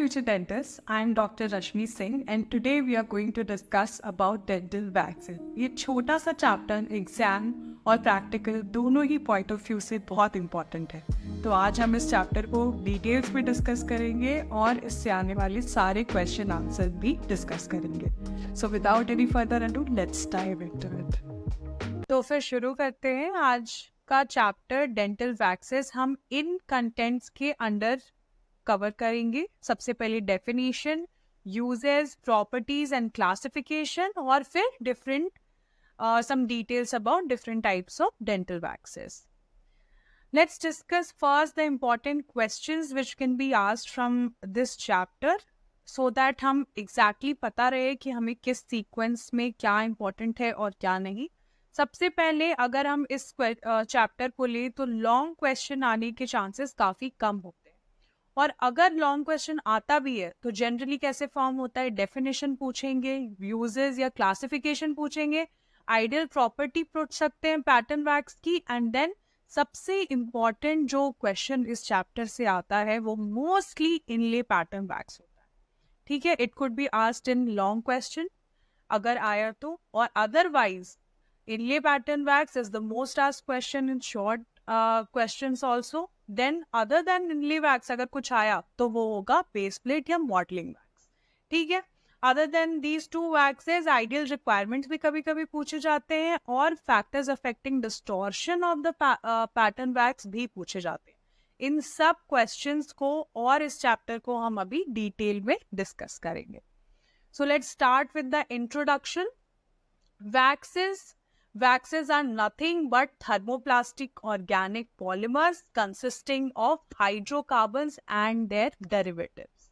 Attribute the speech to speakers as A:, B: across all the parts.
A: future dentists. I'm Dr. Rashmi Singh and today we are going to discuss about dental vaccine. ये छोटा सा chapter exam और practical दोनों ही point of view से बहुत important है, तो आज हम इस चैप्टर को डिटेल्स में डिस्कस करेंगे और इससे आने वाले सारे क्वेश्चन आंसर भी डिस्कस करेंगे. So without any further ado let's dive into it. तो फिर शुरू करते हैं आज का चैप्टर डेंटल वैक्सेस. हम इन कंटेंट्स के अंडर कवर करेंगे. सबसे पहले definition, uses, properties and classification और फिर different some details about different types of dental waxes. Let's discuss first the important questions which can be asked from this chapter so that हम exactly पता रहे कि हमें किस sequence में क्या important है और क्या नहीं. सबसे पहले अगर हम इस चैप्टर को ले तो लॉन्ग क्वेश्चन आने के चांसेस काफ़ी कम होते हैं, और अगर लॉन्ग क्वेश्चन आता भी है तो जनरली कैसे फॉर्म होता है, डेफिनेशन पूछेंगे, यूजेस या क्लासिफिकेशन पूछेंगे, आइडियल प्रॉपर्टी पूछ सकते हैं पैटर्न वैक्स की, एंड देन सबसे इम्पॉर्टेंट जो क्वेश्चन इस चैप्टर से आता है वो मोस्टली इनले पैटर्न वैक्स होता है. ठीक है, it could be asked in long question अगर आया तो, और otherwise inlay pattern wax is the most asked question in short questions also. Then other than inlay wax अगर कुछ आया तो वो होगा बेस प्लेट या मॉडलिंग वैक्स. ठीक है, other than these two waxes ideal requirements भी कभी कभी पूछे जाते हैं और factors affecting distortion of the pattern wax भी पूछे जाते हैं. इन सब क्वेश्चंस को और इस चैप्टर को हम अभी डिटेल में डिस्कस करेंगे. So let's start with the introduction. Waxes are nothing but thermoplastic organic polymers consisting of hydrocarbons and their derivatives.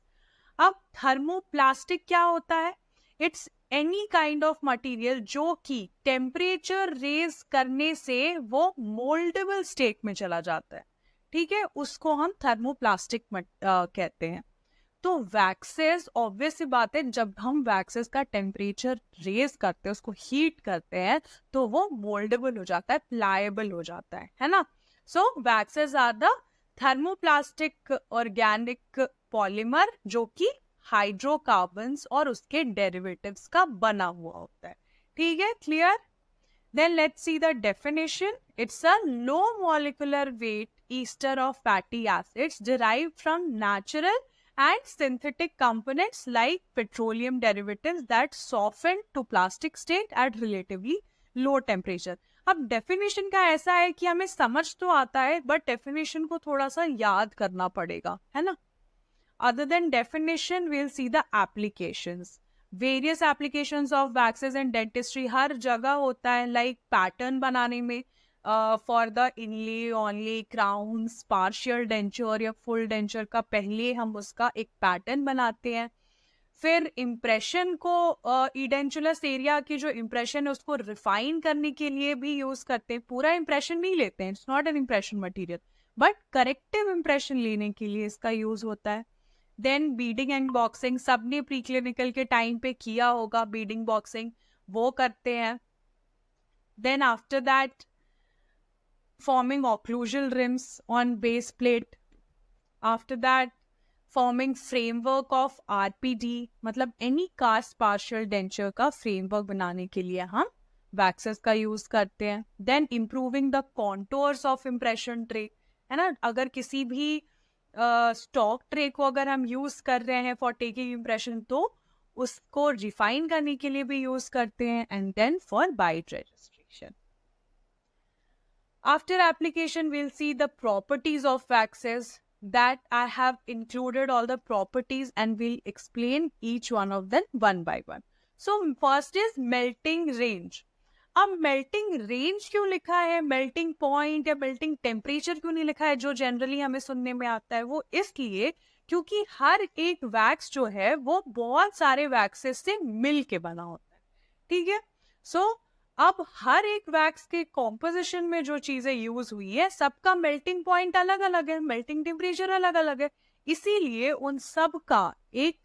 A: अब थर्मोप्लास्टिक क्या होता है? It's any kind of material जो कि टेम्परेचर रेज करने से वो मोल्डेबल स्टेट में चला जाता है. ठीक है, उसको हम थर्मोप्लास्टिक कहते हैं. तो वैक्सेस ऑब्वियस सी बात है, जब हम वैक्सेस का टेम्परेचर रेज करते हैं, उसको हीट करते हैं, तो वो मोल्डेबल हो जाता है, प्लायबल हो जाता है ना. So waxes are the thermoplastic organic polymer जो कि हाइड्रोकार्बन्स और उसके डेरिवेटिव्स का बना हुआ होता है. ठीक है, clear? Then let's see the definition. It's a low molecular weight ester of fatty acids derived from natural and synthetic components like petroleum derivatives that soften to plastic state at relatively low temperature. अब definition का ऐसा है कि हमें समझ तो आता है बट डेफिनेशन को थोड़ा सा याद करना पड़ेगा, है ना. Other than definition we'll see the applications. Various applications of waxes in dentistry हर जगह होता है, लाइक पैटर्न बनाने में for the inlay, onlay, crowns, partial denture या फुल डेंचर का पहले हम उसका एक पैटर्न बनाते हैं. फिर इम्प्रेशन को इडेंचुलस एरिया की जो इम्प्रेशन है उसको रिफाइन करने के लिए भी यूज करते हैं. पूरा इम्प्रेशन नहीं लेते हैं, it's not an impression material, but corrective impression लेने के लिए इसका यूज होता है. देन बीडिंग एंड बॉक्सिंग, सबने प्री क्लिनिकल के टाइम पे किया होगा बीडिंग बॉक्सिंग, वो करते हैं. Then after that forming occlusal rims on base plate. After that, forming framework of RPD, मतलब any cast partial denture का framework बनाने के लिए हम waxes का use करते हैं. Then improving the contours of impression tray, है ना. अगर किसी भी stock tray को अगर हम use कर रहे हैं for taking impression तो उसको refine करने के लिए भी use करते हैं. And then for bite registration. After application, we'll see the properties of waxes. That I have included all the properties and we'll explain each one of them one by one. So first is melting range. अब melting range क्यों लिखा है, melting point या melting temperature क्यों नहीं लिखा है जो जनरली हमें सुनने में आता है? वो इसलिए क्योंकि हर एक वैक्स जो है वो बहुत सारे वैक्सेस से मिल के बना होता है. ठीक है, सो अब हर एक वैक्स के कॉम्पोजिशन में जो चीजें यूज हुई है सबका मेल्टिंग पॉइंट अलग अलग है, मेल्टिंग टेम्परेचर अलग अलग है, इसीलिए उन सब का एक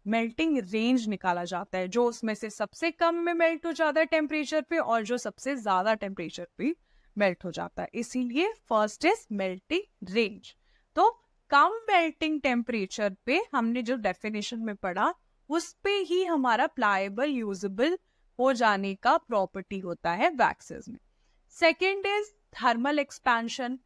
A: मेल्टिंग रेंज निकाला जाता है, जो उसमें से सबसे कम में मेल्ट हो जाता है टेम्परेचर पे और जो सबसे ज्यादा टेम्परेचर पे मेल्ट हो जाता है. इसीलिए फर्स्ट इज मेल्टिंग रेंज. तो कम मेल्टिंग टेम्परेचर पे हमने जो डेफिनेशन में पढ़ा उस पे ही हमारा प्लाएबल यूजेबल हो जाने का प्रॉपर्टी होता है वैक्सेस में. Second is thermal expansion.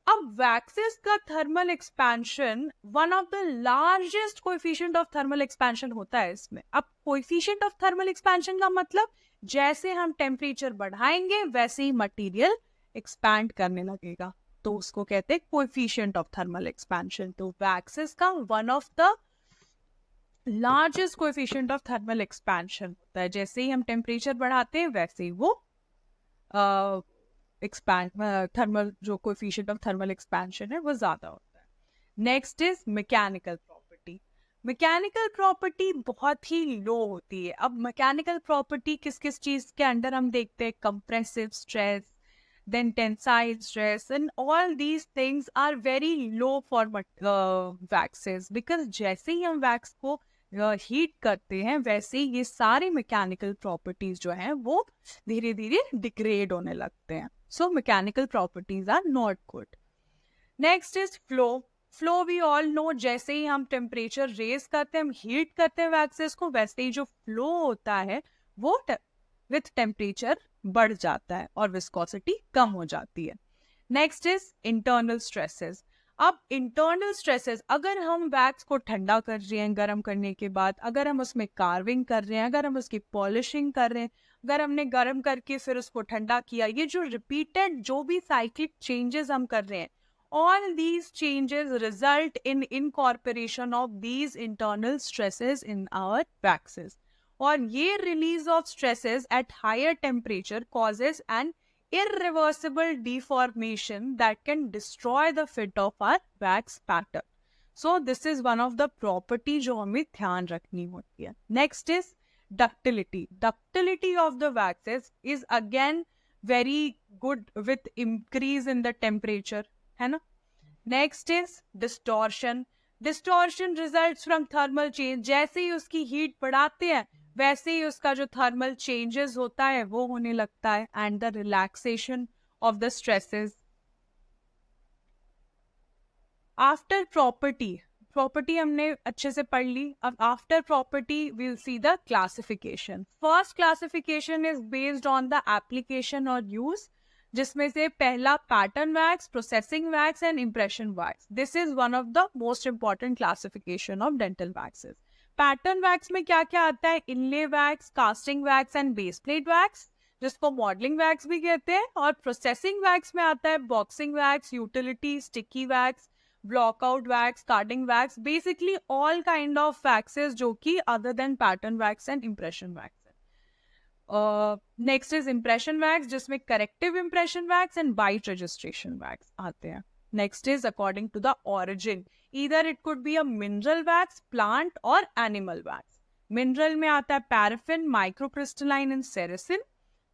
A: अब वैक्सेस का thermal expansion one of the largest coefficient of thermal expansion होता है इसमें. अब कोएफिशिएंट ऑफ थर्मल एक्सपेंशन का मतलब जैसे हम टेम्परेचर बढ़ाएंगे वैसे ही मटेरियल एक्सपैंड करने लगेगा, तो उसको कहते हैं कोएफिशिएंट ऑफ थर्मल एक्सपेंशन. तो वैक्सेस का one of the largest coefficient of thermal expansion होता है. जैसे ही हम टेम्परेचर बढ़ाते हैं वैसे ही वो एक्सपैंड थर्मल जो कोएफिशिएंट ऑफ थर्मल एक्सपेंशन है वो ज्यादा होता है. Next is mechanical property. Mechanical property बहुत ही लो होती है. अब मैकेनिकल प्रॉपर्टी किस किस चीज के अंडर हम देखते हैं? Compressive stress, then tensile stress, and all these things are very low for waxes, because जैसे ही हम wax को हीट करते हैं वैसे ही ये सारे मैकेनिकल प्रॉपर्टीज जो हैं वो धीरे धीरे डिग्रेड होने लगते हैं. So mechanical properties are not good. Next is flow. Flow we all know, जैसे ही हम टेम्परेचर रेज करते हैं, हम हीट करते हैं वैक्सेस को, वैसे ही जो फ्लो होता है वो विथ टेम्परेचर बढ़ जाता है और विस्कोसिटी कम हो जाती है. Next is internal stresses. अब इंटरनल स्ट्रेसेस, अगर हम वैक्स को ठंडा कर रहे हैं गर्म करने के बाद, अगर हम उसमें कार्विंग कर रहे हैं, अगर हम उसकी पॉलिशिंग कर रहे हैं, अगर हमने गर्म करके फिर उसको ठंडा किया, ये जो रिपीटेड जो भी साइक्लिक चेंजेस हम कर रहे हैं, all these changes result in incorporation of these internal stresses in our waxes. और ये release of stresses at higher temperature causes an irreversible deformation that can destroy the fit of our wax pattern. So this is one of the property जो हमें ध्यान रखनी होती है. Next is ductility. Ductility of the waxes is again very good with increase in the temperature, है ना. Next is distortion. Distortion results from thermal change. जैसे ही उसकी हीट बढ़ाते हैं वैसे ही उसका जो थर्मल चेंजेस होता है वो होने लगता है. And the relaxation of the stresses. After property, property हमने अच्छे से पढ़ ली. अब after property we will see the classification. First classification is based on the application और यूज, जिसमें से पहला pattern wax, processing wax and impression wax. This is one of the most important classification of dental waxes. Pattern wax में क्या क्या आता है? Inlay wax, casting wax and base plate wax, जिसको मॉडलिंग वैक्स भी कहते हैं. और प्रोसेसिंग वैक्स में आता है boxing wax, utility, sticky wax, blockout wax, carding wax, basically all kind of waxes जो कि other than pattern wax and impression wax. Next is impression wax, जिसमें corrective impression wax and bite registration wax आते हैं. Next is according to the origin, either it could be a mineral wax, plant और animal wax. Mineral में आता है paraffin, microcrystalline and ceresin.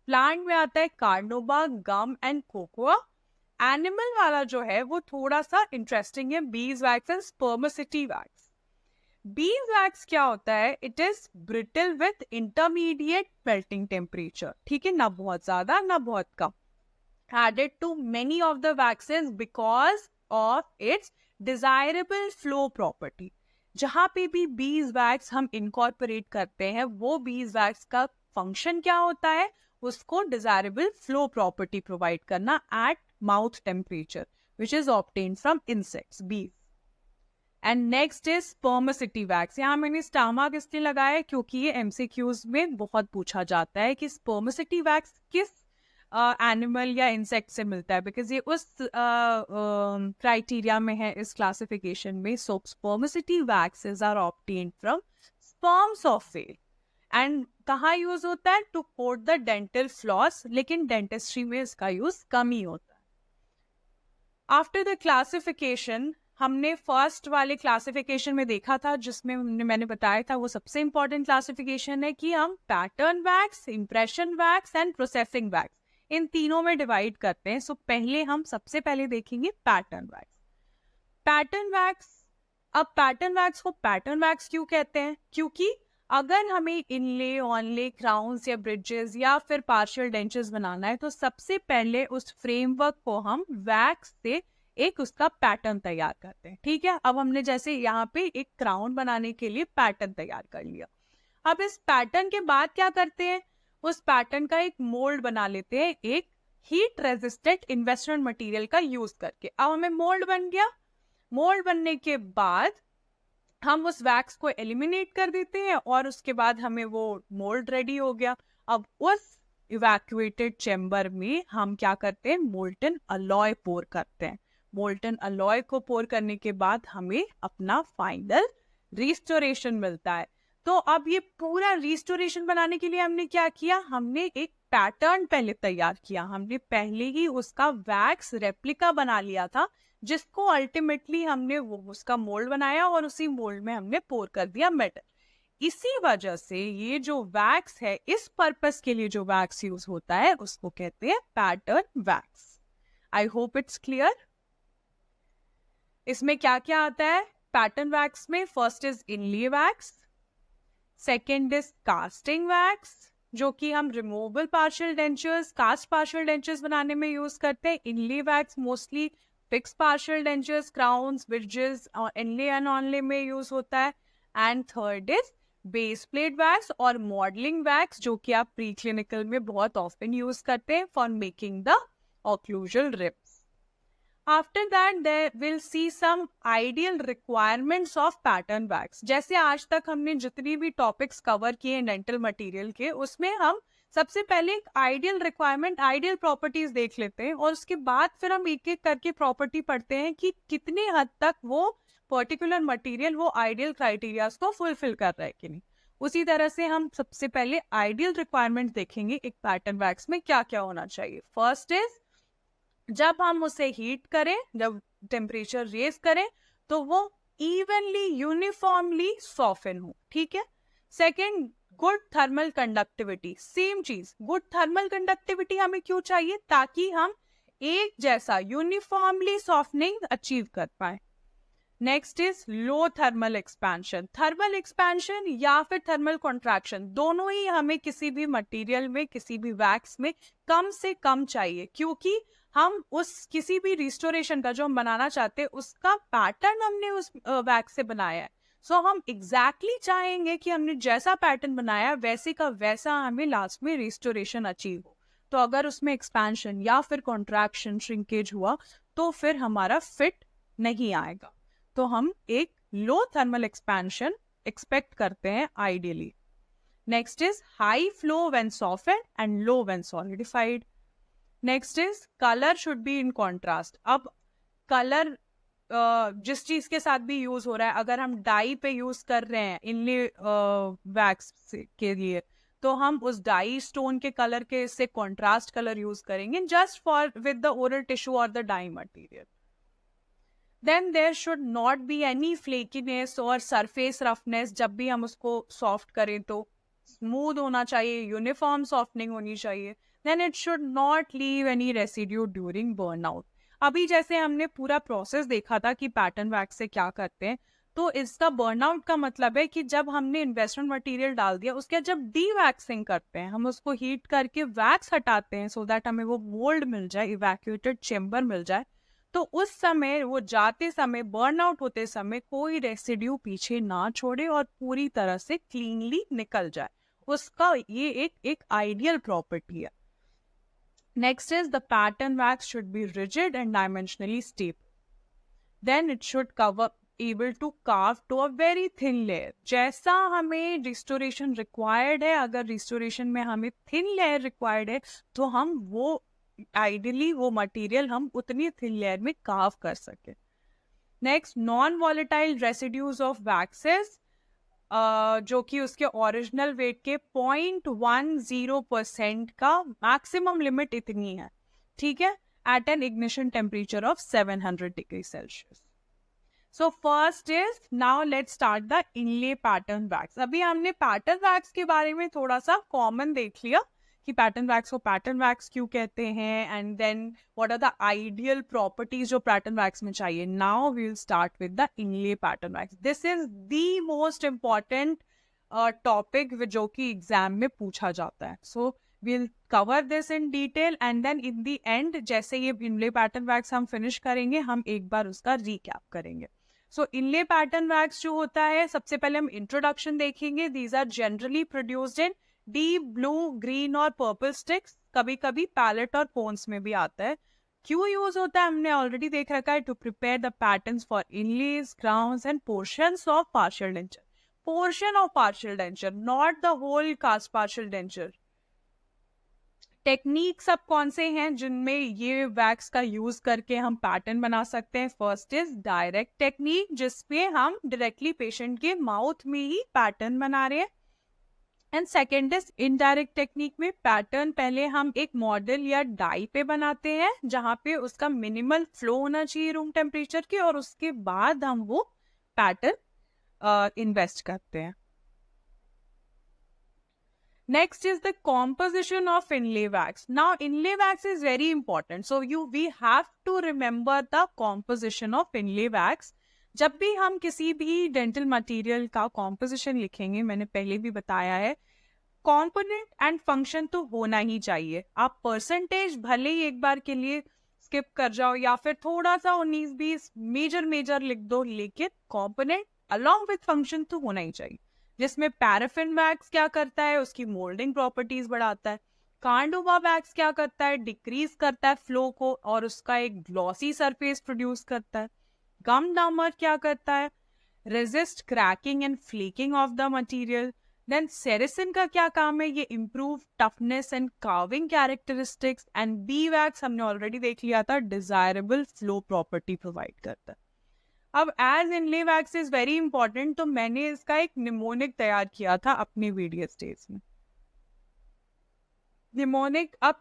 A: Plant में आता है carnauba, gum and cocoa. Animal वाला जो है वो थोड़ा सा इंटरेस्टिंग है, bees wax and spermaceti wax. Beeswax क्या होता है? It is brittle with intermediate melting temperature. ठीक है, ना बहुत ज्यादा ना बहुत कम. Added to many of the waxes because of its desirable flow property. जहां पे भी बीज वैक्स हम इनकॉर्पोरेट करते हैं वो बीज वैक्स का फंक्शन क्या होता है? उसको डिजायरेबल फ्लो प्रॉपर्टी प्रोवाइड करना at mouth temperature, which is obtained from insects, bees. And next is spermaceti wax. यहाँ मैंने स्टामक इसलिए लगाया है क्योंकि ये एमसीक्यूज में बहुत पूछा जाता है कि स्पर्मेसिटी वैक्स किस एनिमल या इंसेक्ट से मिलता है, बिकॉज ये उस क्राइटेरिया में है इस क्लासिफिकेशन में. So spermaceti waxes are obtained from sperms of whale. And कहाँ यूज होता है? To coat the dental floss, लेकिन डेंटिस्ट्री में इसका यूज कम ही होता है. आफ्टर द क्लासिफिकेशन, हमने फर्स्ट वाले क्लासिफिकेशन में देखा था जिसमें मैंने बताया था वो सबसे इंपॉर्टेंट क्लासिफिकेशन है कि हम pattern wax, impression wax and processing wax, इन तीनों में डिवाइड करते हैं. सो पहले हम सबसे पहले देखेंगे पैटर्न वैक्स. Pattern wax. अब पैटर्न वैक्स को पैटर्न वैक्स क्यों कहते हैं? क्योंकि अगर हमें इनले, ऑनले, क्राउन्स या ब्रिजेस या फिर पार्शियल डेंचर्स बनाना है तो सबसे पहले उस फ्रेमवर्क को हम वैक्स से एक उसका पैटर्न तैयार करते हैं। ठीक है, अब हमने जैसे यहाँ पे एक क्राउन बनाने के लिए पैटर्न तैयार कर लिया। अब इस पैटर्न के बाद क्या करते हैं, उस पैटर्न का एक मोल्ड बना लेते हैं एक हीट रेजिस्टेंट इन्वेस्टमेंट मटेरियल का यूज करके। अब हमें मोल्ड बन गया। मोल्ड बनने के बाद हम उस वैक्स को एलिमिनेट कर देते हैं और उसके बाद हमें वो मोल्ड रेडी हो गया। अब उस इवैक्यूएटेड चेम्बर में हम क्या करते हैं, मोल्टन अलॉय पोर करते हैं। मोल्टन अलॉय को पोर करने के बाद हमें अपना फाइनल रिस्टोरेशन मिलता है। तो अब ये पूरा रिस्टोरेशन बनाने के लिए हमने क्या किया, हमने एक पैटर्न पहले तैयार किया। हमने पहले ही उसका वैक्स रेप्लिका बना लिया था, जिसको अल्टीमेटली हमने वो उसका मोल्ड बनाया और उसी मोल्ड में हमने पोर कर दिया मेटल। इसी वजह से ये जो वैक्स है, इस पर्पस के लिए जो वैक्स यूज होता है उसको कहते हैं pattern wax. I hope it's clear. इसमें क्या क्या आता है पैटर्न वैक्स में? First is inlay wax, second is casting wax, जो कि हम removable partial dentures, cast partial dentures बनाने में यूज करते हैं। Inlay wax mostly fix partial dentures, crowns, bridges और इनले एंड ऑनले में यूज होता है। And third is base plate wax और मॉडलिंग वैक्स, जो कि आप प्री क्लिनिकल में बहुत ऑफन यूज करते हैं for making the occlusal rims. After that there will see some ideal requirements of pattern wax. जैसे आज तक हमने जितनी भी टॉपिक्स कवर किए डेंटल मटेरियल के, उसमें हम सबसे पहले एक आइडियल रिक्वायरमेंट, आइडियल प्रॉपर्टीज देख लेते हैं और उसके बाद फिर हम एक एक करके प्रॉपर्टी पढ़ते हैं कि कितने हद तक वो पर्टिकुलर मटेरियल वो आइडियल क्राइटेरियाज को फुलफिल कर रहा है कि नहीं। उसी तरह से हम सबसे पहले आइडियल रिक्वायरमेंट देखेंगे एक पैटर्न वैक्स में क्या क्या होना चाहिए। फर्स्ट इज जब हम उसे हीट करें, जब टेम्परेचर रेज करें, तो वो इवनली यूनिफॉर्मली सॉफ्टन हो। ठीक है। Second, good thermal conductivity. Same चीज, गुड थर्मल कंडक्टिविटी हमें क्यों चाहिए? ताकि हम एक जैसा यूनिफॉर्मली सॉफ्टनिंग अचीव कर पाए। Next is low thermal expansion. Thermal expansion या फिर थर्मल कॉन्ट्रैक्शन, दोनों ही हमें किसी भी मटेरियल में, किसी भी वैक्स में कम से कम चाहिए, क्योंकि हम उस किसी भी रिस्टोरेशन का जो हम बनाना चाहते हैं उसका पैटर्न हमने उस वैक्स से बनाया है। सो हम एग्जैक्टली चाहेंगे कि हमने जैसा पैटर्न बनाया वैसे का वैसा हमें लास्ट में रिस्टोरेशन अचीव हो। तो अगर उसमें एक्सपेंशन या फिर कॉन्ट्रैक्शन, श्रिंकेज हुआ तो फिर हमारा फिट नहीं आएगा। तो हम एक लो थर्मल एक्सपेंशन एक्सपेक्ट करते हैं ideally. Next is high flow when softened and low when solidified. Next is colour should be in contrast. अब कलर जिस चीज के साथ भी यूज हो रहा है, अगर हम डाई पे यूज कर रहे हैं इनले वैक्स के लिए, तो हम उस डाई स्टोन के कलर के से कॉन्ट्रास्ट कलर यूज करेंगे just for with the oral tissue और the dye material. Then there should not be any flakiness और सरफेस रफनेस। जब भी हम उसको सॉफ्ट करें तो स्मूथ होना चाहिए, यूनिफॉर्म सॉफ्टनिंग होनी चाहिए। Then it should not leave any residue during burnout. अभी जैसे हमने पूरा प्रोसेस देखा था कि पैटर्न वैक्स से क्या करते हैं, तो इसका बर्नआउट का मतलब है कि जब हमने इन्वेस्टमेंट मटेरियल डाल दिया, उसके जब डी वैक्सिंग करते हैं, हम उसको हीट करके वैक्स हटाते हैं सो दैट हमें वो मोल्ड मिल जाए, इवैक्यूएटेड चेम्बर मिल जाए, तो उस समय वो जाते समय, बर्नआउट होते समय कोई रेसिड्यू पीछे ना छोड़े और पूरी तरह से क्लीनली निकल जाए। उसका ये एक आइडियल प्रॉपर्टी है। Next is the pattern wax should be rigid and dimensionally stable. Then it should able to carve to a very thin layer. जैसा हमें restoration required है, अगर restoration में हमें thin layer required है, तो हम वो ideally वो material हम उतनी thin layer में carve कर सके। Next, non-volatile residues of waxes, जो कि उसके ओरिजिनल वेट के 0.10% का मैक्सिमम लिमिट इतनी है। ठीक है, at an ignition temperature of 700 degree Celsius. So first is, now let's start the inlay pattern wax. अभी हमने पैटर्न वैक्स के बारे में थोड़ा सा कॉमन देख लिया कि पैटर्न वैक्स को पैटर्न वैक्स क्यों कहते हैं, and then what are the ideal properties जो पैटर्न वैक्स में चाहिए। Now we will start with the inlay pattern wax. This is the most important topic जो कि एग्जाम में पूछा जाता है। सो we'll cover this in detail and then in the end जैसे ये inlay pattern wax हम finish करेंगे हम एक बार उसका recap करेंगे. So inlay pattern wax जो होता है सबसे पहले हम introduction देखेंगे. These are generally produced in deep blue, green और purple sticks. कभी कभी palette और cones में भी आता है. क्यों यूज होता है हमने ऑलरेडी देख रखा है. To prepare the patterns for inlays, crowns and portions of partial denture. Portion of partial denture, not the whole cast partial denture. Technique सब कौन से हैं जिनमें ये वैक्स का यूज करके हम पैटर्न बना सकते हैं. फर्स्ट इज डायरेक्ट टेक्निक जिसपे हम डायरेक्टली पेशेंट के माउथ में ही पैटर्न बना रहे हैं. And second is indirect technique में पैटर्न पहले हम एक मॉडल या डाई पे बनाते हैं जहाँ पे उसका मिनिमल फ्लो होना चाहिए रूम टेम्परेचर के और उसके बाद हम वो पैटर्न इन्वेस्ट करते हैं. Next is the composition of inlay wax. Now inlay wax is very important. So we have to remember the composition of inlay wax. जब भी हम किसी भी डेंटल मटेरियल का कॉम्पोजिशन लिखेंगे, मैंने पहले भी बताया है, कॉम्पोनेंट एंड फंक्शन तो होना ही चाहिए. आप परसेंटेज भले ही एक बार के लिए स्किप कर जाओ या फिर थोड़ा सा 19-20 मेजर लिख दो, लेकिन कॉम्पोनेंट अलॉन्ग विथ फंक्शन तो होना ही चाहिए. जिसमें पैराफिन वैक्स क्या करता है, उसकी मोल्डिंग प्रॉपर्टीज बढ़ाता है. कार्डोबा वैक्स क्या करता है, डिक्रीज करता है फ्लो को और उसका एक ग्लॉसी सरफेस प्रोड्यूस करता है. गम डामर क्या करता है, resist cracking and flaking off the material. Then ceresin का क्या काम है, ये improve toughness and carving characteristics. And bee wax हमने ऑलरेडी देख लिया था, डिजायरेबल फ्लो प्रॉपर्टी प्रोवाइड करता है. अब as inlay wax is very important, तो मैंने इसका एक निमोनिक तैयार किया था अपने वीडियो स्टेज में. निमोनिक अब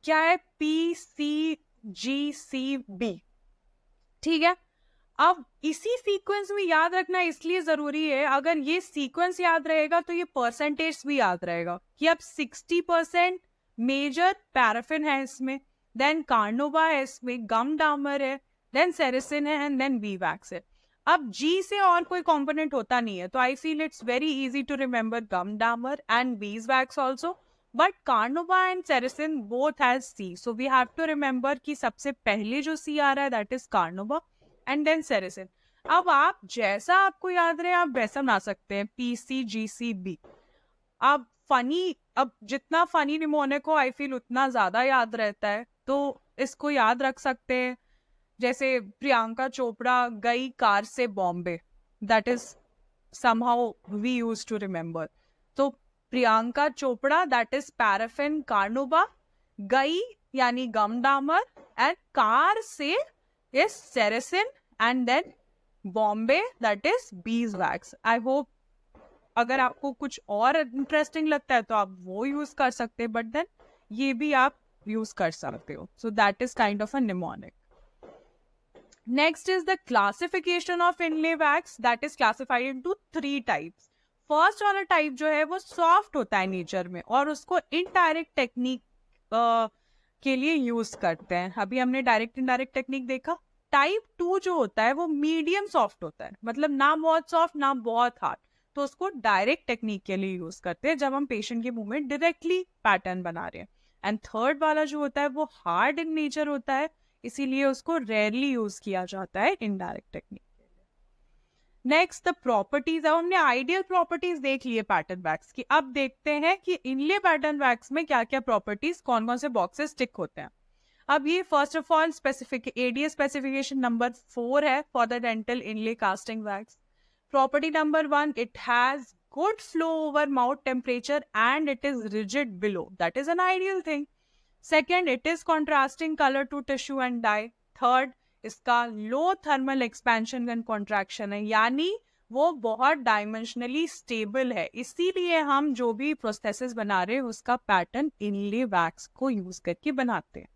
A: क्या है, PCGCB. ठीक है. अब इसी सीक्वेंस में याद रखना इसलिए जरूरी है, अगर ये सीक्वेंस याद रहेगा तो ये परसेंटेज भी याद रहेगा कि अब 60% मेजर पैराफिन है इसमें, देन कार्नोबा है इसमें, गम डामर है, देन सेरिसिन है एंड देन बी वैक्स है. अब जी से और कोई कंपोनेंट होता नहीं है, तो I feel it's very easy to remember gum dammar and bees wax also. But carnauba and ceresin both has C, so we have to remember कि सबसे पहले जो सी आ रहा है that is carnauba and then ceresin. अब आप जैसा आपको याद रहे आप वैसा बना सकते हैं, PCGCB. अब जितना फनी निमोनिक हो आई फील उतना ज्यादा याद रहता है, तो इसको याद रख सकते हैं. जैसे प्रियंका चोपड़ा गई कार से Bombay, that is somehow we use to remember. तो Priyanka Chopra that is paraffin carnauba, गई यानी गम डामर एंड कार से is ceresin and then Bombay that is bees wax. I hope अगर आपको कुछ और इंटरेस्टिंग लगता है तो आप वो यूज कर सकते हैं, बट देन ये भी आप यूज कर सकते हो. सो that is kind of a mnemonic. Next is the classification of inlay wax, that is classified into 3 types. First वाला टाइप जो है वो सॉफ्ट होता है नेचर में और उसको इनडायरेक्ट टेक्निक के लिए यूज करते हैं. अभी हमने डायरेक्ट इनडायरेक्ट टेक्निक देखा. टाइप 2 जो होता है वो मीडियम सॉफ्ट होता है, मतलब ना बहुत सॉफ्ट ना बहुत हार्ड, तो उसको डायरेक्ट टेक्निक के लिए यूज करते हैं जब हम पेशेंट के मुंह में डायरेक्टली पैटर्न बना रहे हैं. एंड थर्ड वाला जो होता है वो हार्ड इन नेचर होता है, इसीलिए उसको रेयरली यूज किया जाता है इनडायरेक्ट टेक्निक के लिए. Next the properties. अब हमने आइडियल प्रॉपर्टीज देख लिए पैटर्न वैक्स की. अब देखते हैं कि इनले पैटर्न वैक्स में क्या क्या प्रॉपर्टीज, कौन कौन से बॉक्सेस टिक होते हैं. अब ये first of all ADA specification number 4 है for the dental inlay casting wax. Property number 1, it has good flow over mouth temperature and it is rigid below. That is an ideal thing. Second, it is contrasting color to tissue and dye. Third, इसका low thermal expansion and contraction है, यानी वो बहुत dimensionally stable है, इसीलिए हम जो भी प्रोसेसेस बना रहे हैं उसका पैटर्न इनले वैक्स को यूज करके बनाते हैं.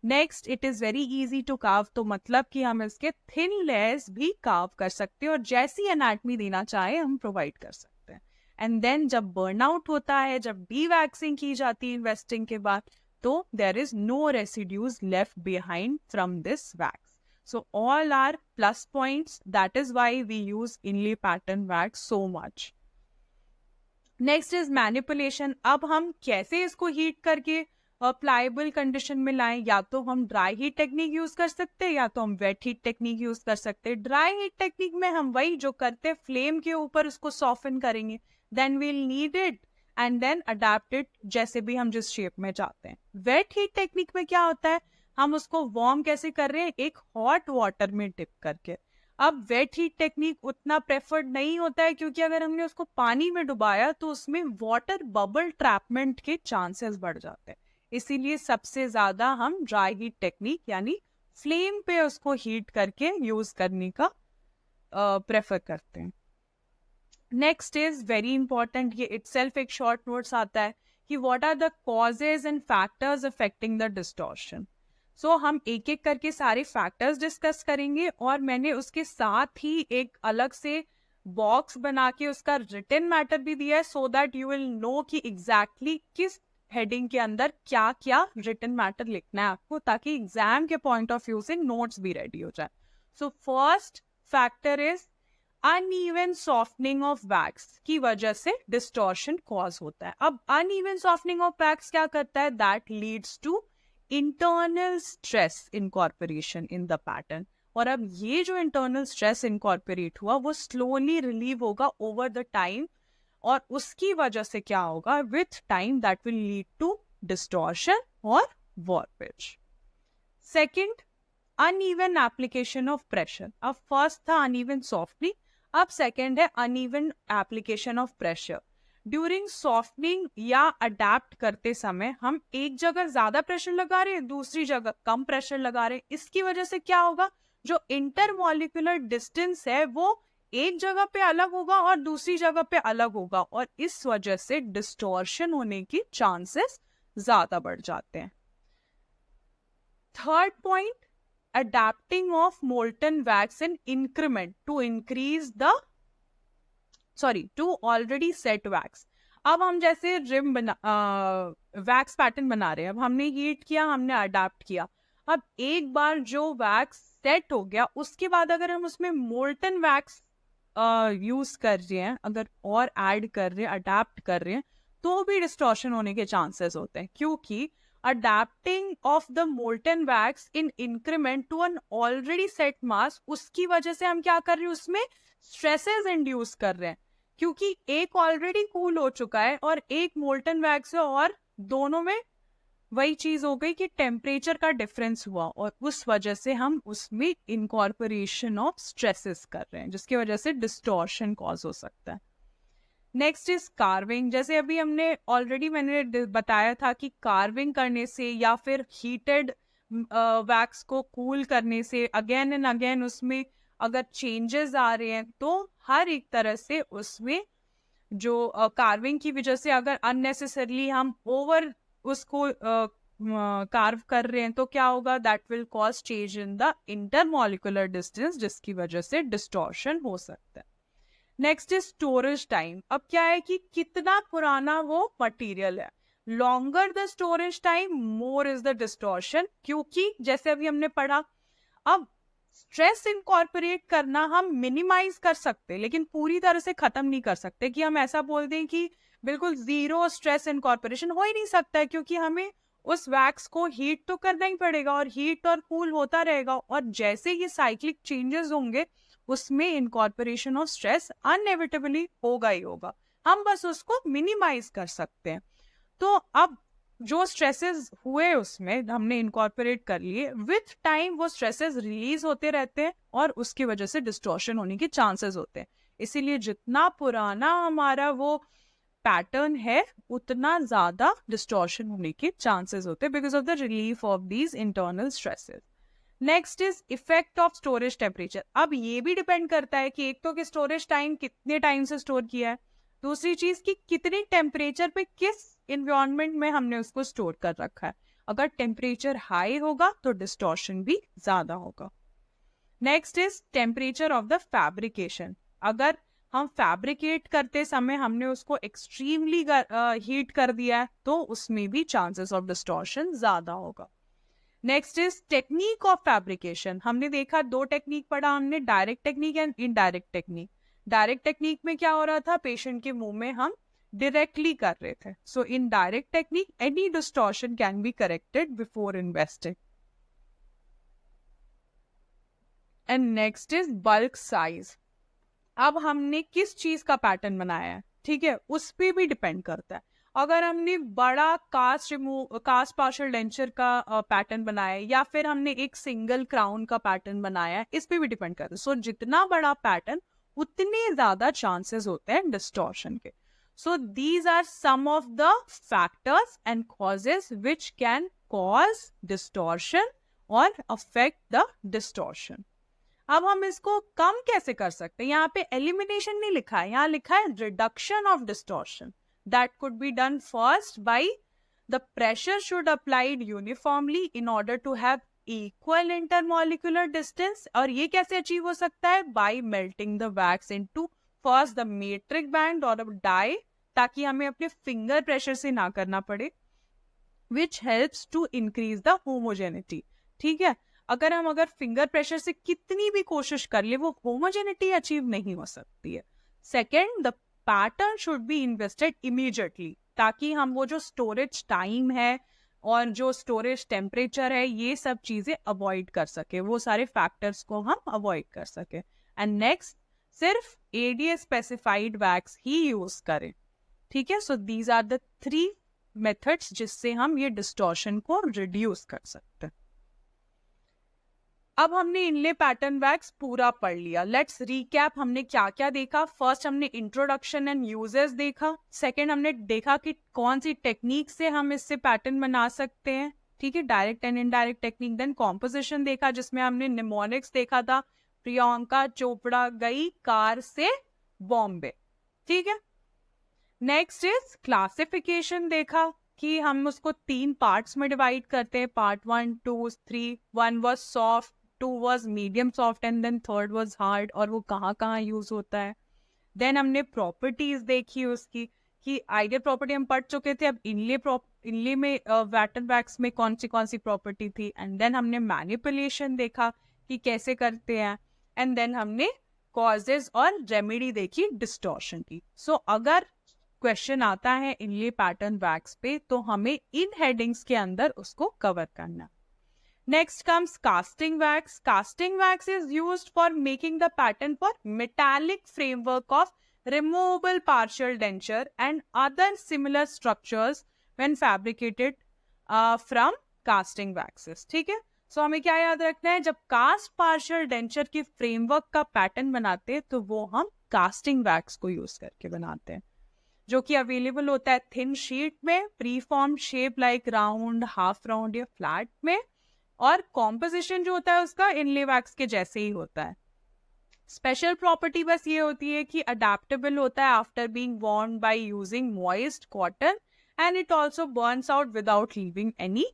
A: Next, it is very easy to carve, तो मतलब कि हम इसके थिन लेयर्स भी कार्व कर सकते हैं और जैसी एनाटमी देना चाहे हम प्रोवाइड कर सकते हैं. एंड देन जब बर्नआउट होता है, जब डी वैक्सिंग की जाती है इन्वेस्टिंग के बाद, तो there is no residues left behind from this wax. So all are plus points. That is why we use inlay pattern wax so much. Next is manipulation. अब हम कैसे इसको हीट करके प्लायबल कंडीशन में लाएं, या तो हम ड्राई हीट टेक्निक यूज कर सकते हैं या तो हम वेट हीट टेक्निक यूज कर सकते हैं। ड्राई हीट टेक्निक में हम वही जो करते हैं, फ्लेम के ऊपर उसको सॉफ्टन करेंगे, then we'll knead it and then adapt it जैसे भी हम जिस शेप में चाहते हैं। वेट हीट टेक्निक में क्या होता है, हम उसको वार्म कैसे कर रहे हैं, एक हॉट वाटर में डिप करके। अब वेट हीट टेक्निक उतना प्रेफर्ड नहीं होता है, क्योंकि अगर हमने उसको पानी में डुबाया तो उसमें वाटर बबल ट्रैपमेंट के चांसेस बढ़ जाते हैं। इसीलिए सबसे ज्यादा हम ड्राई हीट टेक्निक यानी फ्लेम पे उसको हीट करके यूज करने का प्रेफर करते हैं। नेक्स्ट इज वेरी इंपॉर्टेंट, ये इटसेल्फ एक शॉर्ट नोट्स आता है कि what are the causes and factors affecting the distortion. So हम एक एक करके सारे फैक्टर्स डिस्कस करेंगे, और मैंने उसके साथ ही एक अलग से बॉक्स बना के उसका रिटन मैटर भी दिया है, so that you will know कि एग्जैक्टली किस हेडिंग के अंदर क्या क्या रिटन मैटर लिखना है आपको, ताकि एग्जाम के पॉइंट ऑफ व्यू से नोट्स भी रेडी हो जाए। So first factor is uneven softening of wax की वजह से डिस्टॉर्शन कॉज होता है। अब अनइवन सॉफ्टनिंग ऑफ वैक्स क्या करता है, that leads to internal stress incorporation in the pattern. और अब ये जो इंटरनल स्ट्रेस इनकॉर्पोरेट हुआ वो स्लोली रिलीव होगा ओवर द टाइम, और उसकी वजह से क्या होगा, with time that will lead to distortion और warpage. Second, uneven application of pressure. अब फर्स्ट था अनइवन सॉफ्टनिंग, अब सेकंड है uneven application of pressure. During softening या अडेप्ट करते समय हम एक जगह ज्यादा प्रेशर लगा रहे हैं, दूसरी जगह कम प्रेशर लगा रहे हैं। इसकी वजह से क्या होगा, जो इंटरमॉलिक्यूलर डिस्टेंस है वो एक जगह पे अलग होगा और दूसरी जगह पे अलग होगा, और इस वजह से डिस्टॉर्शन होने की चांसेस ज्यादा बढ़ जाते हैं। Third point, adapting of molten wax in increment to increase the to already set wax. अब हम जैसे रिम बना वैक्स पैटर्न बना रहे हैं, अब हमने हीट किया, हमने अडेप्ट किया। अब एक बार जो वैक्स सेट हो गया, उसके बाद अगर हम उसमें मोल्टन वैक्स यूज कर रहे हैं, अगर और ऐड कर रहे हैं, अडेप्ट कर रहे हैं, तो भी डिस्टॉर्शन होने के चांसेस होते हैं, क्योंकि adapting of the molten wax in increment to an already set mass, उसकी वजह से हम क्या कर रहे हैं, उसमें स्ट्रेसेस इंड्यूस कर रहे हैं, क्योंकि एक ऑलरेडी कूल हो चुका है और एक मोल्टन वैक्स है, और दोनों में वही चीज हो गई कि टेम्परेचर का डिफरेंस हुआ, और उस वजह से हम उसमें इनकॉर्पोरेशन ऑफ स्ट्रेसेस कर रहे हैं, जिसकी वजह से डिस्टॉर्शन कॉज हो सकता है। Next is carving. जैसे अभी हमने ऑलरेडी मैंने बताया था कि कार्विंग करने से या फिर हीटेड वैक्स को कूल करने से अगेन एंड अगेन उसमें अगर चेंजेस आ रहे हैं, तो हर एक तरह से उसमें जो कार्विंग की वजह से अगर अननेसेसरली हम ओवर उसको कार्व कर रहे हैं, तो क्या होगा, that will cause change in the intermolecular distance, जिसकी वजह से डिस्टॉर्शन हो सकता है। Next is storage time. अब क्या है कि कितना पुराना वो मटेरियल है, longer the storage time more is the distortion, क्योंकि जैसे अभी हमने पढ़ा, अब स्ट्रेस इनकॉर्पोरेट करना हम मिनिमाइज कर सकते, लेकिन पूरी तरह से खत्म नहीं कर सकते कि हम ऐसा बोल दें कि बिल्कुल जीरो स्ट्रेस इनकॉर्पोरेशन हो ही नहीं सकता है, क्योंकि हमें उस वैक्स को हीट तो करना ही पड़ेगा, और हीट और कूल होता रहेगा, और जैसे ये साइक्लिक चेंजेस होंगे उसमें इनकॉर्पोरेशन ऑफ स्ट्रेस अनएविटेबली होगा ही होगा, हम बस उसको मिनिमाइज कर सकते हैं। तो अब जो स्ट्रेसेस हुए उसमें हमने इनकॉर्पोरेट कर लिए, विथ टाइम वो स्ट्रेसेस रिलीज होते रहते हैं, और उसकी वजह से डिस्टॉर्शन होने के चांसेस होते हैं। इसीलिए जितना पुराना हमारा वो पैटर्न है, उतना ज्यादा डिस्टॉर्शन होने के चांसेस होते हैं, because of the relief of these internal stresses. Next is effect of storage temperature. अब ये भी डिपेंड करता है कि एक तो कि स्टोरेज टाइम कितने टाइम से स्टोर किया है, दूसरी चीज कि कितने टेम्परेचर पे किस इन्वायरमेंट में हमने उसको स्टोर कर रखा है। अगर टेम्परेचर हाई होगा तो डिस्टॉर्शन भी ज्यादा होगा। Next is temperature of the fabrication. अगर हम फैब्रिकेट करते समय हमने उसको एक्सट्रीमली हीट कर दिया है, तो उसमें भी चांसेस ऑफ डिस्टॉर्शन ज्यादा होगा। Next is technique of fabrication. हमने देखा दो टेक्निक पढ़ा हमने, direct technique and indirect technique. Direct technique में क्या हो रहा था, पेशेंट के मुंह में हम डायरेक्टली कर रहे थे. So in direct technique any distortion can be corrected before investing. And next is bulk size. अब हमने किस चीज का पैटर्न बनाया है, ठीक है, उस पे भी डिपेंड करता है. अगर हमने बड़ा कास्ट पार्शियल डेंचर का पैटर्न बनाया है, या फिर हमने एक सिंगल क्राउन का पैटर्न बनाया है, इस पे भी डिपेंड करता है. सो जितना बड़ा पैटर्न उतने ज्यादा चांसेस होते हैं डिस्टॉर्शन के. So these are some of the factors and causes which can cause distortion और अफेक्ट द डिस्टॉर्शन. अब हम इसको कम कैसे कर सकते हैं? यहाँ पे एलिमिनेशन नहीं लिखा है, यहाँ लिखा है reduction of distortion. That could be done first by the pressure should applied uniformly in order to have equal intermolecular distance. और ये कैसे अचीव हो सकता है? By melting the wax into first the matrix band और die, ताकि हमें अपने फिंगर प्रेशर से ना करना पड़े, which helps to increase the homogeneity. ठीक है, अगर फिंगर प्रेशर से कितनी भी कोशिश कर ले, वो होमोजेनिटी अचीव नहीं हो सकती है. Second, the pattern should be invested immediately, ताकि हम वो जो स्टोरेज टाइम है और जो स्टोरेज टेम्परेचर है, ये सब चीजें अवॉइड कर सके, वो सारे फैक्टर्स को हम अवॉइड कर सके. एंड नेक्स्ट, सिर्फ एडीए स्पेसिफाइड वैक्स ही यूज करें. ठीक है, so these are the 3 methods जिससे हम ये डिस्टॉर्शन को रिड्यूस कर सकते हैं. अब हमने इनले पैटर्न वैक्स पूरा पढ़ लिया. लेट्स रिकैप, हमने क्या क्या देखा. फर्स्ट हमने इंट्रोडक्शन एंड यूजेस देखा. सेकंड हमने देखा कि कौन सी टेक्निक से हम इससे पैटर्न बना सकते हैं. ठीक है, direct and indirect technique. Then composition देखा, जिसमें हमने निमोनिक्स देखा था. प्रियंका चोपड़ा गई कार से बॉम्बे. ठीक है, नेक्स्ट इज क्लासिफिकेशन देखा कि हम उसको 3 पार्ट्स में डिवाइड करते हैं. Part 1, 2, 3. 1 was soft, 2 was medium soft and then 3rd was hard, और वो कहाँ कहाँ यूज होता है. देन हमने प्रॉपर्टीज देखी उसकी, कि आइडियल प्रॉपर्टी हम पढ़ चुके थे. अब इनले में पैटर्न वैक्स में कौन सी प्रॉपर्टी थी. एंड देन हमने मैनिपुलेशन देखा कि कैसे करते हैं. एंड देन हमने कॉजेज और रेमेडी देखी डिस्टॉर्शन की. सो अगर क्वेश्चन आता है इनले पैटर्न वैक्स पे, तो हमें इन हेडिंग्स के अंदर उसको कवर करना. Next comes casting wax. Casting wax is used for making the pattern for metallic framework of removable partial denture and other similar structures when fabricated from casting waxes. ठीक है, सो हमें क्या याद रखना है? जब कास्ट पार्शियल डेंचर की framework का पैटर्न बनाते हैं, तो वो हम कास्टिंग वैक्स को यूज करके बनाते हैं, जो कि अवेलेबल होता है थिन शीट में, pre form shape like round, half round या फ्लैट में. और कॉम्पोजिशन जो होता है उसका इनले वैक्स के जैसे ही होता है. स्पेशल प्रॉपर्टी बस ये होती है कि अडेप्टेबल होता है after being Warne by using moist cotton, and it also Burns out without leaving any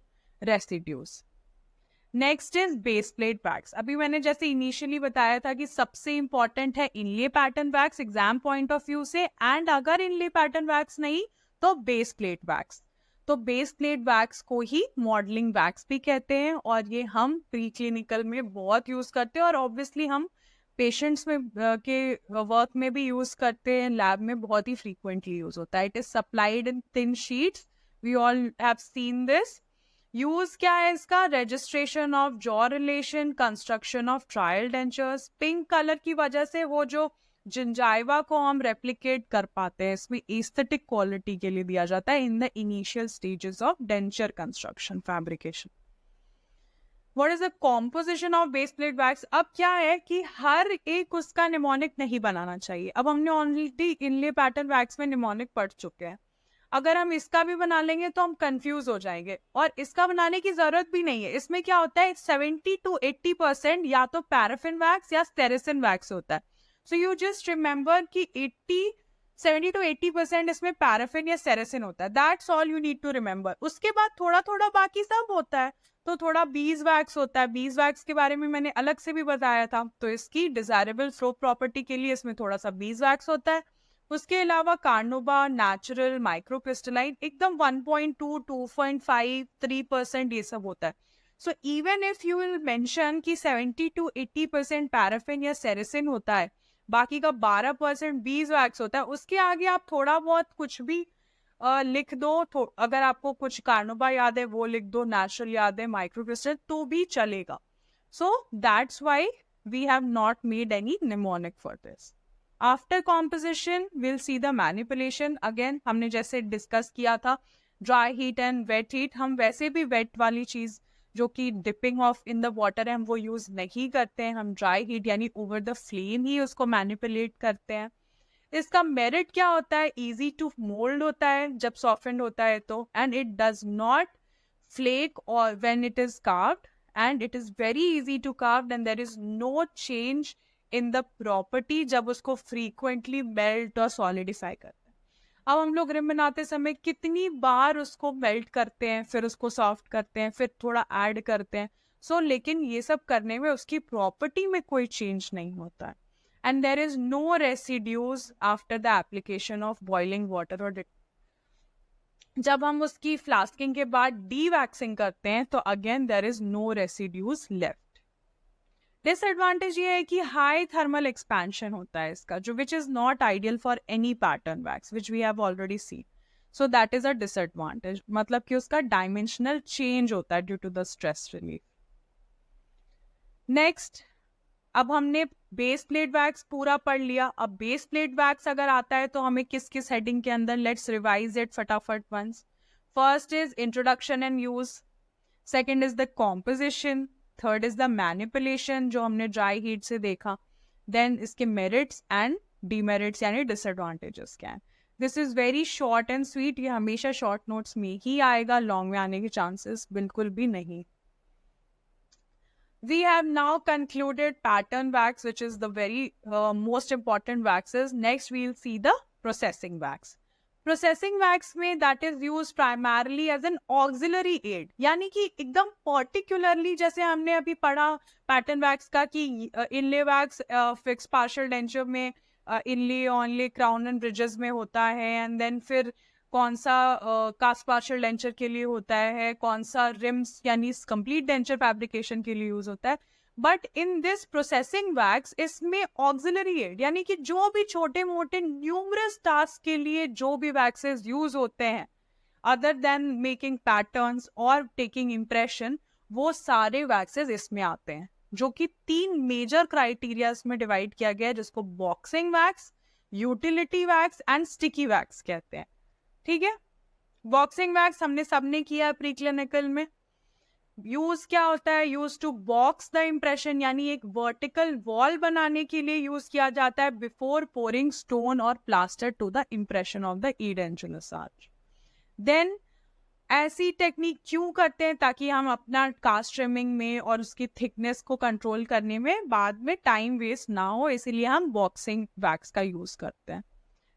A: residues. Next is base plate wax. अभी मैंने जैसे इनिशियली बताया था कि सबसे इंपॉर्टेंट है inlay pattern wax exam point of view से, एंड अगर इनले पैटर्न वैक्स नहीं तो बेस प्लेट वैक्स. तो बेस प्लेट वैक्स को ही मॉडलिंग वैक्स भी कहते हैं, और ये हम प्री क्लिनिकल में बहुत यूज करते हैं, और ऑब्वियसली हम पेशेंट्स में के वर्क में भी यूज करते हैं. लैब में बहुत ही फ्रीक्वेंटली यूज होता है. It is supplied in thin sheets, we all have seen this. Use क्या है इसका? Registration of jaw relation, construction of trial dentures. Pink colour की वजह से वो जो जिंजाइवा को हम रेप्लिकेट कर पाते हैं, इसमें एस्थेटिक क्वालिटी के लिए दिया जाता है in the initial stages of denture construction fabrication. What is the composition of base plate wax? अब क्या है कि हर एक उसका निमोनिक नहीं बनाना चाहिए. अब हमने ऑलरेडी इनले पैटर्न वैक्स में निमोनिक पढ़ चुके हैं. अगर हम इसका भी बना लेंगे तो हम कंफ्यूज हो जाएंगे, और इसका बनाने की जरूरत भी नहीं है. इसमें क्या होता है, 70 to 80% या तो पैराफिन वैक्स या स्टेरिसिन वैक्स होता है. सो यू जस्ट रिमेंबर कि 70 to 80% इसमें पैराफिन या सेरेसिन होता है. That's all you need to remember. उसके बाद थोड़ा थोड़ा बाकी सब होता है. तो थोड़ा बीज वैक्स होता है. बीज वैक्स के बारे में मैंने अलग से भी बताया था. तो इसकी डिजायरेबल फ्लोप प्रॉपर्टी के लिए इसमें थोड़ा सा बीज वैक्स होता है. उसके अलावा कार्नोबा, नेचुरल, माइक्रोक्रिस्टलाइन एकदम 1.2, 2.5, 3% ये सब होता है. So even if you will mention कि 70 to 80% पैराफिन या सेरेसिन होता है, बाकी का 12% बीज वैक्स होता है। उसके आगे आप थोड़ा बहुत कुछ भी लिख दो, तो अगर आपको कुछ कार्नोबा याद है वो लिख दो, नेचुरल याद है, माइक्रोक्रिस्टल, तो भी चलेगा। So that's why we have not made any mnemonic for this. After composition will see the manipulation. Again हमने जैसे डिस्कस किया था dry heat and wet heat, हम वैसे भी वेट वाली चीज जो कि dipping of in the water है हम वो यूज नहीं करते हैं, हम ड्राई हीट यानी ओवर द फ्लेम ही उसको मैनिपुलेट करते हैं। इसका मेरिट क्या होता है, इजी टू मोल्ड होता है जब सॉफ्टेंड होता है तो, and it does not flake or when it is carved, and it is very easy to carve and there is no change in the property जब उसको frequently melt और solidify करते हैं। अब हम लोग रिम बनाते समय कितनी बार उसको मेल्ट करते हैं, फिर उसको सॉफ्ट करते हैं, फिर थोड़ा ऐड करते हैं, लेकिन ये सब करने में उसकी प्रॉपर्टी में कोई चेंज नहीं होता है, and there is no residues after the application of boiling water और जब हम उसकी फ्लास्किंग के बाद डी वैक्सिंग करते हैं तो again there is no residues left. Disadvantage ये है कि हाई थर्मल एक्सपेंशन होता है इसका, जो which is not ideal for any pattern wax which we have already seen, so that is a disadvantage, मतलब कि उसका डायमेंशनल चेंज होता है due to the stress relief. Next, अब हमने बेस प्लेट वैक्स पूरा पढ़ लिया। अब बेस प्लेट वैक्स अगर आता है तो हमें किस किस हेडिंग के अंदर, लेट्स रिवाइज इट फटाफट once. First is introduction and use, second is the composition, third is the manipulation जो हमने ड्राई हीट से देखा, देन इसके मेरिट्स एंड डीमेरिट्स यानी डिसएडवांटेजेस क्या है। This is very short and sweet, ये हमेशा शॉर्ट नोट्स में ही आएगा, लॉन्ग में आने के चांसेस बिल्कुल भी नहीं। We have now concluded pattern wax, which is the very most important waxes. Next, we'll see the processing wax. Processing wax में that is used primarily as an auxiliary aid, यानी कि एकदम particularly जैसे हमने अभी पढ़ा pattern wax का कि inlay wax fixed partial denture में inlay only crown and bridges में होता है, and then फिर कौन सा कास्ट पार्शियल डेंचर के लिए होता है, कौन सा रिम्स यानी कंप्लीट डेंचर फैब्रिकेशन के लिए यूज होता है। But in this processing wax इसमें ऑक्सिलरी एड यानी कि जो भी छोटे मोटे न्यूमरस टास्क के लिए जो भी वैक्सेस यूज होते हैं अदर देन मेकिंग पैटर्न्स और टेकिंग इम्प्रेशन, वो सारे वैक्सेस इसमें आते हैं, जो कि 3 मेजर क्राइटेरियाज में डिवाइड किया गया है, जिसको boxing wax, utility wax and sticky wax कहते हैं। ठीक है, बॉक्सिंग वैक्स हमने सबने किया प्री क्लिनिकल में। यूज क्या होता है, use to box the impression यानी एक वर्टिकल वॉल बनाने के लिए यूज किया जाता है बिफोर पोरिंग स्टोन और plaster to the impression of the edentulous arch. Then ऐसी टेक्निक क्यों करते हैं, ताकि हम अपना कास्ट ट्रिमिंग में और उसकी थिकनेस को कंट्रोल करने में बाद में टाइम वेस्ट ना हो, इसीलिए हम बॉक्सिंग वैक्स का यूज करते हैं।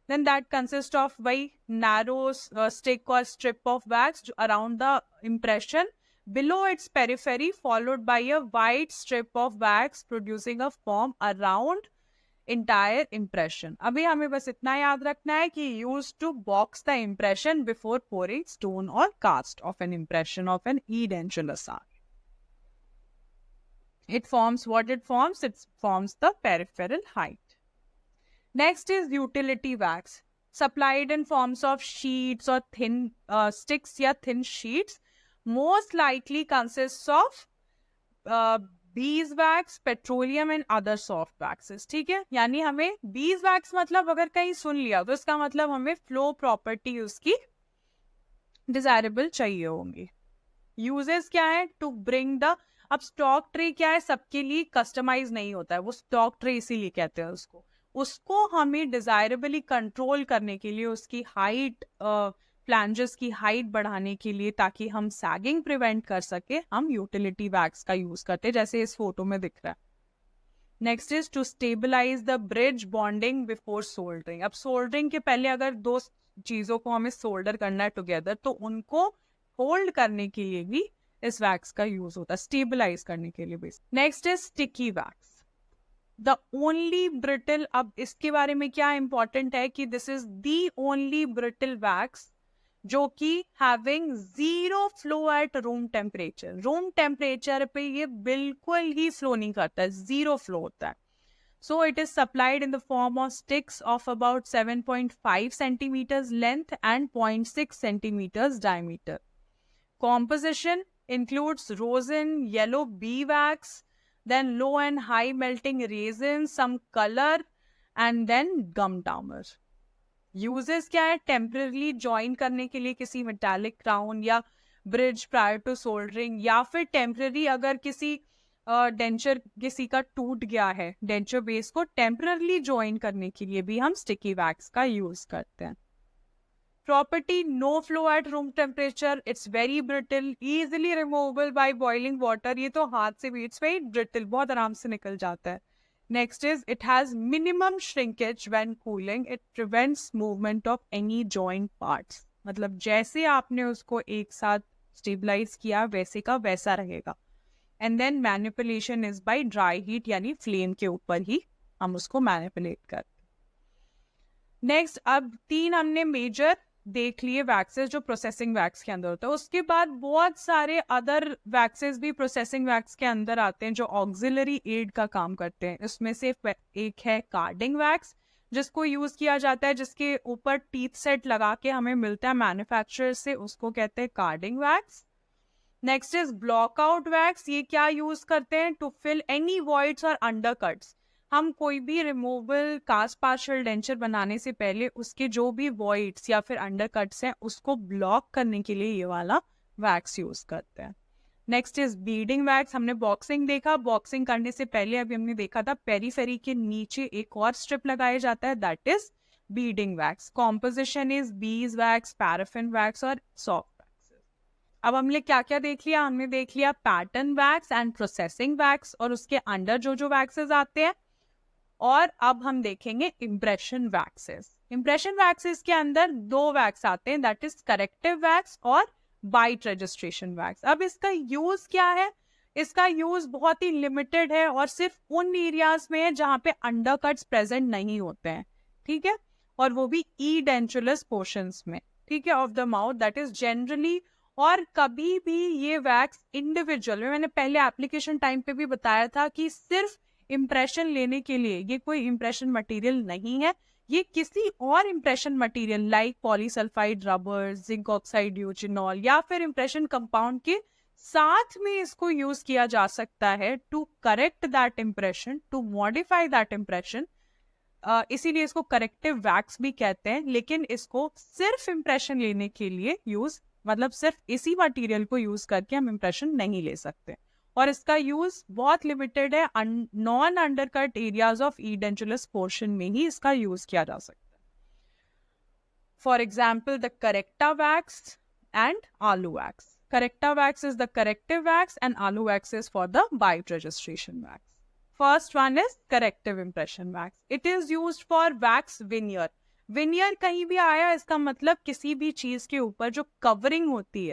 A: Then that consists of very narrow stick or strip of wax around the impression below its periphery, followed by a wide strip of wax producing a form around entire impression. अभी हमें बस इतना याद रखना है कि used to box the impression before pouring stone or cast of an impression of an edentulous arch. It forms what it forms. It forms the peripheral height. Next is utility wax, supplied in forms of sheets or thin sticks या thin sheets. Most likely consists of beeswax, petroleum and other soft waxes. ठीक है, यानी हमें beeswax मतलब अगर कहीं सुन लिया तो इसका मतलब हमें flow property उसकी desirable चाहिए होंगी। Uses क्या है, to bring the, अब स्टॉक ट्रे क्या है, सबके लिए कस्टमाइज नहीं होता है, वो स्टॉक ट्रे इसीलिए कहते हैं उसको हमें डिजायरेबली कंट्रोल करने के लिए, उसकी हाइट, फ्लैंजेस की हाइट बढ़ाने के लिए, ताकि हम सैगिंग प्रिवेंट कर सके, हम यूटिलिटी वैक्स का यूज करते हैं, जैसे इस फोटो में दिख रहा है। Next is to stabilize the bridge bonding before soldering. अब सोल्डरिंग के पहले अगर 2 चीजों को हमें सोल्डर करना है टुगेदर, तो उनको होल्ड करने के लिए भी इस वैक्स का यूज होता है, स्टेबलाइज करने के लिए भी। Next is sticky wax, the only brittle. अब इसके बारे में क्या इंपॉर्टेंट है कि this is the only brittle wax जो कि having 0 flow at room temperature. Room temperature पे ये बिल्कुल ही फ्लो नहीं करता है, 0 फ्लो होता है। So it is supplied in the form of sticks of about 7.5 centimeters length and 0.6 centimeters diameter. Composition includes rosin, yellow bee wax, then low and high melting resin, some color, and then gum darmer. Uses क्या है? Temporary join करने के लिए किसी metallic crown या bridge prior to soldering, या फिर temporary अगर किसी डेंचर किसी का टूट गया है, डेंचर बेस को टेम्पररी ज्वाइन करने के लिए भी हम स्टिकी वैक्स का यूज करते हैं. Property, no flow at room temperature, it's very brittle, easily removable by boiling water. ये तो हाथ से भी इट्स वेरी ब्रिटल, बहुत आराम से निकल जाता है. Next is it has minimum shrinkage when cooling. It prevents movement of any joint parts. मतलब जैसे आपने उसको एक साथ stabilize किया वैसे का वैसा रहेगा. And then manipulation is by dry heat, यानी flame के ऊपर ही हम उसको manipulate करते. Next, अब 3 हमने major देख लिए वैक्सेस जो प्रोसेसिंग वैक्स के अंदर होता है. उसके बाद बहुत सारे अदर वैक्सेस भी प्रोसेसिंग वैक्स के अंदर आते हैं जो ऑक्सिलरी एड का काम करते हैं. इसमें से एक है कार्डिंग वैक्स, जिसको यूज किया जाता है, जिसके ऊपर टीथ सेट लगा के हमें मिलता है मैन्युफैक्चरर से, उसको कहते हैं carding wax. Next is block out wax. ये क्या यूज करते हैं? टू फिल एनी वॉइड्स और अंडरकट्स. हम कोई भी रिमूवल कास्ट पार्शियल डेंचर बनाने से पहले उसके जो भी वॉइड्स या फिर अंडरकट्स हैं उसको ब्लॉक करने के लिए ये वाला वैक्स यूज करते हैं. Next is beading wax. हमने बॉक्सिंग देखा, बॉक्सिंग करने से पहले अभी हमने देखा था पेरीफेरी के नीचे एक और स्ट्रिप लगाया जाता है, that is beading wax. Composition is bees wax, paraffin wax और सॉफ्ट वैक्स. अब हमने क्या क्या देख लिया? हमने देख लिया pattern wax and processing wax और उसके अंडर जो वैक्सेस आते हैं. और अब हम देखेंगे इम्प्रेशन वैक्सेस. इम्प्रेशन वैक्सेस के अंदर 2 वैक्स आते हैं, दैट इज करेक्टिव वैक्स और बाइट रजिस्ट्रेशन वैक्स. अब इसका यूज क्या है? इसका यूज बहुत ही लिमिटेड है और सिर्फ उन एरियाज में है जहां पे अंडरकट्स प्रेजेंट नहीं होते हैं, ठीक है, और वो भी ईडेंचुलस पोर्शंस में, ठीक है, of the mouth, that is generally. और कभी भी ये वैक्स इंडिविजुअल में, मैंने पहले एप्लीकेशन टाइम पे भी बताया था कि सिर्फ इम्प्रेशन लेने के लिए ये कोई इम्प्रेशन मटेरियल नहीं है. ये किसी और impression material like polysulfide rubber, zinc oxide eugenol या फिर इम्प्रेशन कंपाउंड के साथ में इसको यूज किया जा सकता है to correct that impression, to modify that impression. इसीलिए इसको करेक्टिव वैक्स भी कहते हैं. लेकिन इसको सिर्फ इम्प्रेशन लेने के लिए यूज, मतलब सिर्फ इसी मटेरियल को यूज करके हम इम्प्रेशन नहीं ले सकते. और इसका यूज बहुत लिमिटेड है, non undercut areas of edentulous portion में ही इसका यूज किया जा सकता है. For example the korecta wax and आलू wax. Korecta wax is the corrective wax and आलू wax is for the bite registration wax. First one is corrective impression wax. It is used for wax veneer. Veneer कहीं भी आया, इसका मतलब किसी भी चीज के ऊपर जो कवरिंग होती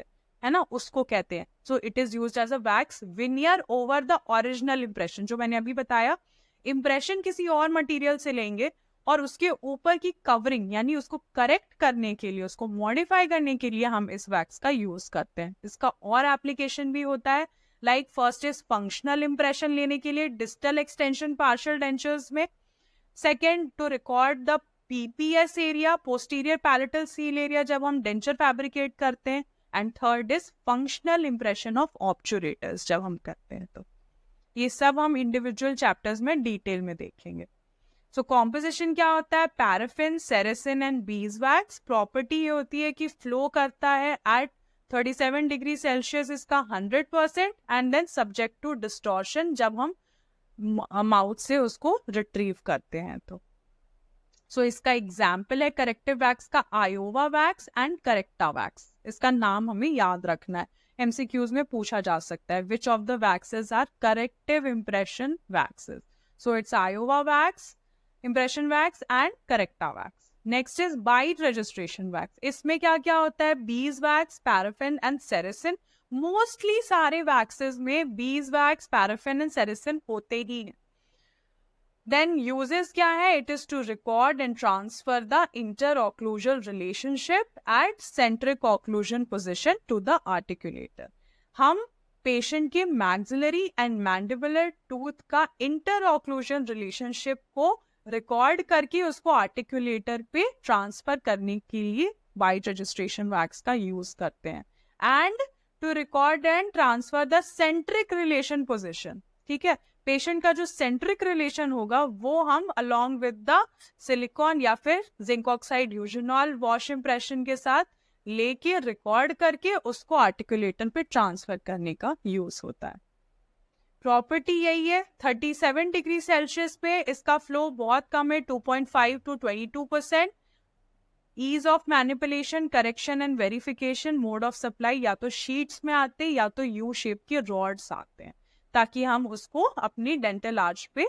A: है ना, उसको कहते हैं. So it is used as a wax veneer over the original impression. जो मैंने अभी बताया, इम्प्रेशन किसी और मटेरियल से लेंगे और उसके ऊपर की कवरिंग यानी उसको करेक्ट करने के लिए, उसको मॉडिफाई करने के लिए हम इस वैक्स का यूज करते हैं. इसका और एप्लीकेशन भी होता है, like first is functional impression लेने के लिए डिस्टल एक्सटेंशन पार्शियल डेंचर्स में. Second, to record the PPS area, posterior palatal seal area, जब हम डेंचर फैब्रिकेट करते हैं. And third is functional impression of obturators, जब हम करते हैं. तो ये सब हम इंडिविजुअल चैप्टर्स में डिटेल में देखेंगे. सो कॉम्पोजिशन क्या होता है? Paraffin, ceresin and bees wax. Property ये होती है कि फ्लो करता है एट 37 डिग्री सेल्सियस, इसका 100%, and then subject to distortion जब हम माउथ से उसको रिट्रीव करते हैं. तो सो इसका एग्जाम्पल है करेक्टिव वैक्स का Iowa wax and korecta wax. इसका नाम हमें याद रखना है, MCQs में पूछा जा सकता है. Which of the waxes are corrective impression waxes? So it's Iowa wax, impression wax and korecta wax. Next is bite registration wax. इसमें क्या क्या होता है? बीज wax, paraffin and ceresin. Mostly सारे वैक्सेस में bees wax, paraffin and ceresin होते ही हैं. Then uses क्या है? It is to record and transfer the interocclusal relationship at centric occlusion position to the articulator. हम पेशेंट के मैक्सिलरी एंड मैंडिबुलर टूथ का inter occlusion relationship को record करके उसको आर्टिकुलेटर पे ट्रांसफर करने के लिए वाइट रजिस्ट्रेशन वैक्स का यूज करते हैं. And to record and transfer the centric relation position. ठीक है, पेशेंट का जो सेंट्रिक रिलेशन होगा वो हम अलोंग विद द सिलिकॉन या फिर zinc oxide eugenol wash impression के साथ लेके रिकॉर्ड करके उसको आर्टिकुलेटर पे ट्रांसफर करने का यूज होता है. प्रॉपर्टी यही है. 37 डिग्री सेल्सियस पे इसका फ्लो बहुत कम है, 2.5 to 22%. Ease of manipulation, correction and verification, mode of supply या तो शीट्स में आते हैं या तो यू शेप के रॉड्स आते हैं ताकि हम उसको अपनी डेंटल आर्च पे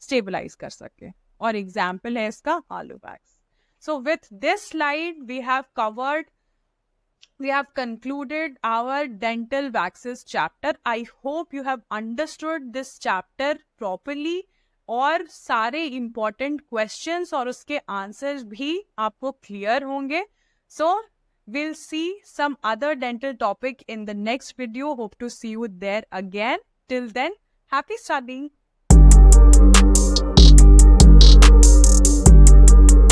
A: स्टेबलाइज कर सके. और एग्जाम्पल है इसका Aluwax. So with this slide we have concluded our dental waxes chapter. I hope you have understood this chapter properly और सारे important questions और उसके answers भी आपको clear होंगे. So we'll see some other dental topic in the next video. Hope to see you there again. Till then, happy studying.